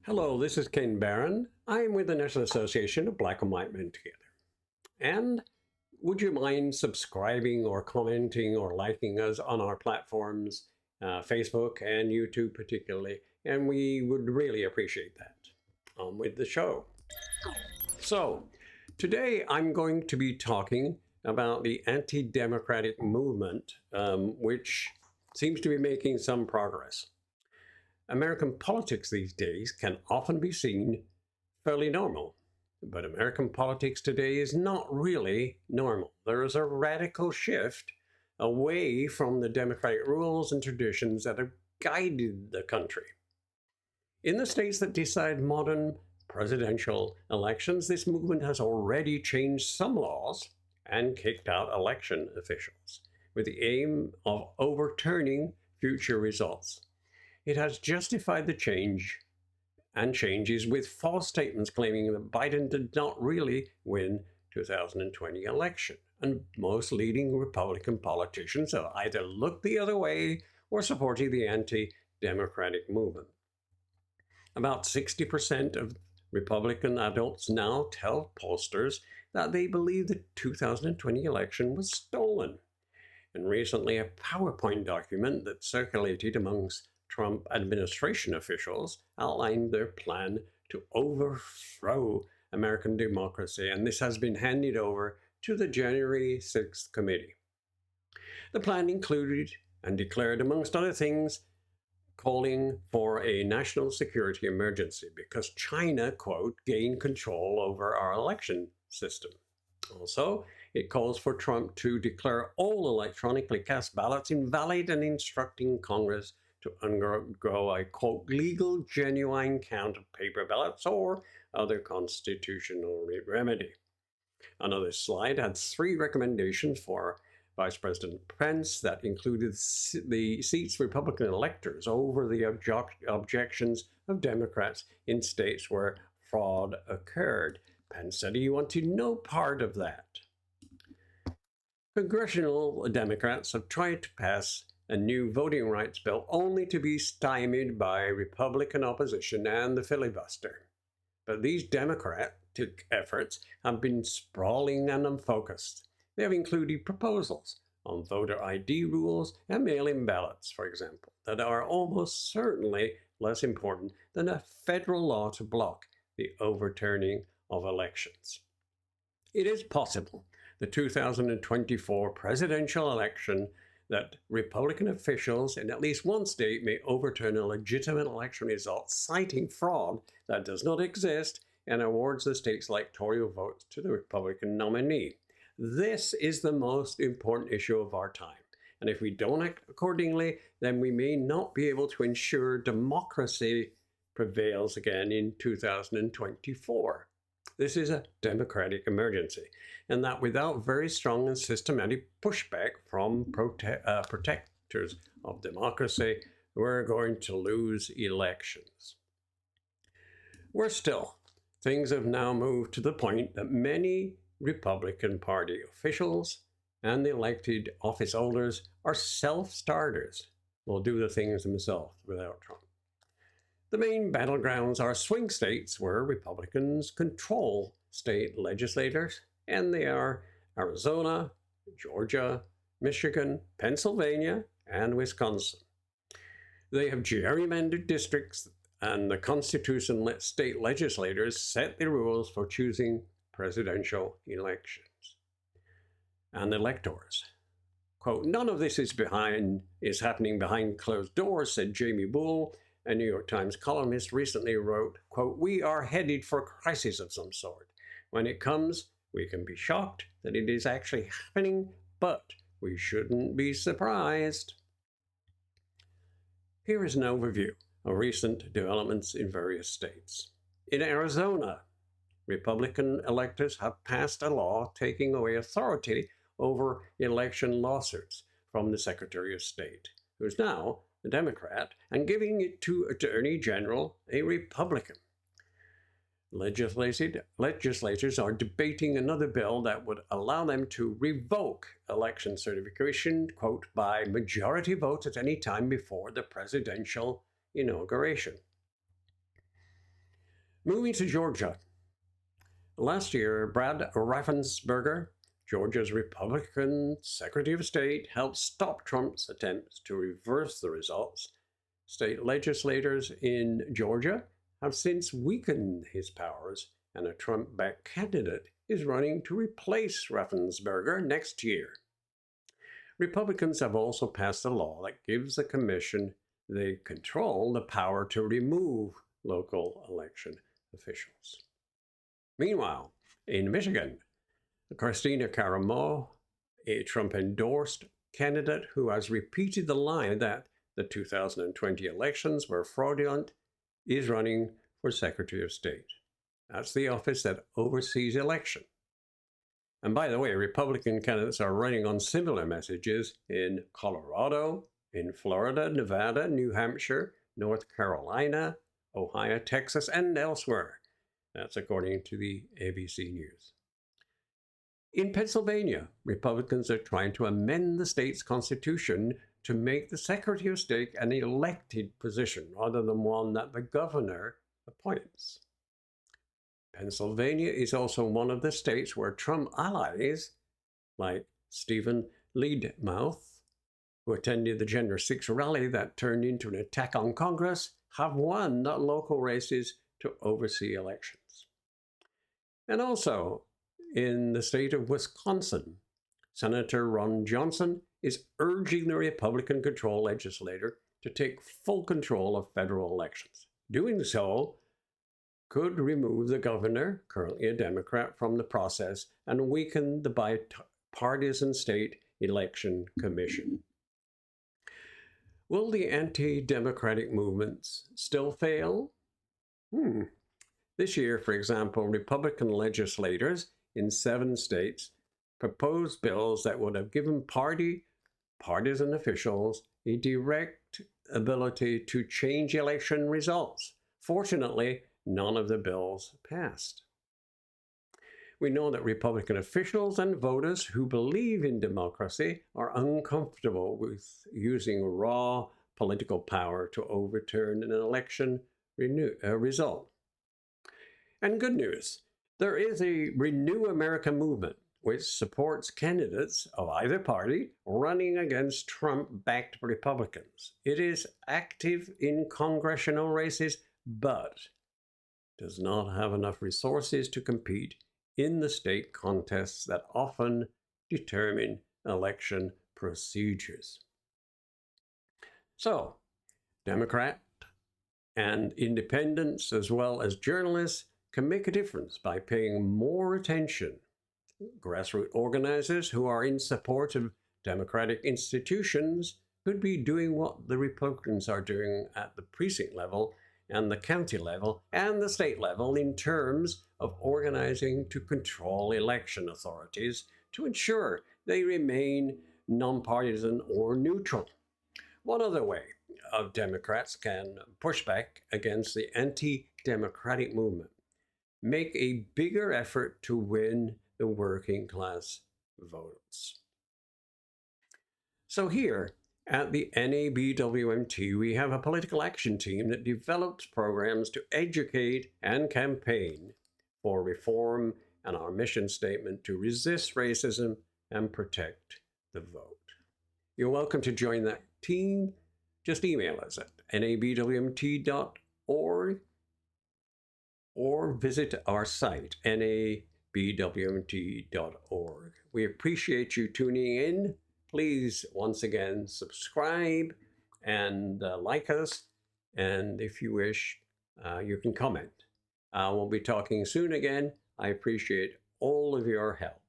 Hello, this is Ken Barron. I am with the National Association of Black and White Men Together. And would you mind subscribing or commenting or liking us on our platforms, Facebook and YouTube particularly? And we would really appreciate that. On with the show. So, today I'm going to be talking about the anti-democratic movement, which seems to be making some progress. American politics these days can often be seen fairly normal, but American politics today is not really normal. There is a radical shift away from the democratic rules and traditions that have guided the country. In the states that decide modern presidential elections, this movement has already changed some laws and kicked out election officials with the aim of overturning future results. It has justified the changes with false statements claiming that Biden did not really win 2020 election. And most leading Republican politicians have either looked the other way or supported the anti-democratic movement. About 60% of Republican adults now tell pollsters that they believe the 2020 election was stolen. And recently, a PowerPoint document that circulated amongst Trump administration officials outlined their plan to overthrow American democracy, and this has been handed over to the January 6th committee. The plan included and declared, amongst other things, calling for a national security emergency because China, quote, gained control over our election system. Also, it calls for Trump to declare all electronically cast ballots invalid and instructing Congress to undergo a, quote, legal genuine count of paper ballots or other constitutional remedy. Another slide had 3 recommendations for Vice President Pence that included the seats Republican electors over the objections of Democrats in states where fraud occurred. Pence said he wanted no part of that. Congressional Democrats have tried to pass a new voting rights bill only to be stymied by Republican opposition and the filibuster. But these Democratic efforts have been sprawling and unfocused. They have included proposals on voter ID rules and mail-in ballots, for example, that are almost certainly less important than a federal law to block the overturning of elections. It is possible the 2024 presidential election that Republican officials in at least one state may overturn a legitimate election result, citing fraud that does not exist, and awards the state's electoral votes to the Republican nominee. This is the most important issue of our time. And if we don't act accordingly, then we may not be able to ensure democracy prevails again in 2024. This is a democratic emergency, and that without very strong and systematic pushback from protectors of democracy, we're going to lose elections. Worse still, things have now moved to the point that many Republican Party officials and the elected office holders are self-starters, will do the things themselves without Trump. The main battlegrounds are swing states where Republicans control state legislators, and they are Arizona, Georgia, Michigan, Pennsylvania, and Wisconsin. They have gerrymandered districts, and the Constitution lets state legislators set the rules for choosing presidential elections. And electors. Quote, none of this is happening behind closed doors, said Jamie Bull. A New York Times columnist recently wrote, quote, we are headed for a crisis of some sort. When it comes, we can be shocked that it is actually happening, but we shouldn't be surprised. Here is an overview of recent developments in various states. In Arizona, Republican electors have passed a law taking away authority over election lawsuits from the Secretary of State, who is now a Democrat, and giving it to Attorney General, a Republican. Legislators are debating another bill that would allow them to revoke election certification, quote, by majority vote at any time before the presidential inauguration. Moving to Georgia. Last year, Brad Raffensperger, Georgia's Republican Secretary of State, helped stop Trump's attempts to reverse the results. State legislators in Georgia have since weakened his powers, and a Trump-backed candidate is running to replace Raffensperger next year. Republicans have also passed a law that gives the commission they control the power to remove local election officials. Meanwhile, in Michigan, Christina Caramo, a Trump-endorsed candidate who has repeated the lie that the 2020 elections were fraudulent, is running for Secretary of State. That's the office that oversees election. And by the way, Republican candidates are running on similar messages in Colorado, in Florida, Nevada, New Hampshire, North Carolina, Ohio, Texas, and elsewhere. That's according to the ABC News. In Pennsylvania, Republicans are trying to amend the state's constitution to make the Secretary of State an elected position rather than one that the governor appoints. Pennsylvania is also one of the states where Trump allies, like Stephen Leadmouth, who attended the January 6 rally that turned into an attack on Congress, have won the local races to oversee elections. And also, in the state of Wisconsin, Senator Ron Johnson is urging the Republican-controlled legislature to take full control of federal elections. Doing so could remove the governor, currently a Democrat, from the process and weaken the bipartisan state election commission. Will the anti-democratic movements still fail? This year, for example, Republican legislators in 7 states proposed bills that would have given partisan officials a direct ability to change election results. Fortunately, none of the bills passed. We know that Republican officials and voters who believe in democracy are uncomfortable with using raw political power to overturn an election result. And good news, there is a Renew America movement which supports candidates of either party running against Trump-backed Republicans. It is active in congressional races, but does not have enough resources to compete in the state contests that often determine election procedures. So, Democrat and independents, as well as journalists, can make a difference by paying more attention. Grassroots organizers who are in support of democratic institutions could be doing what the Republicans are doing at the precinct level and the county level and the state level in terms of organizing to control election authorities to ensure they remain nonpartisan or neutral. One other way of Democrats can push back against the anti-democratic movement: make a bigger effort to win the working class votes. So here at the NABWMT, we have a political action team that develops programs to educate and campaign for reform, and our mission statement to resist racism and protect the vote. You're welcome to join that team. Just email us at nabwmt.org or visit our site, nabwmt.org. We appreciate you tuning in. Please, once again, subscribe and like us. And if you wish, you can comment. We'll be talking soon again. I appreciate all of your help.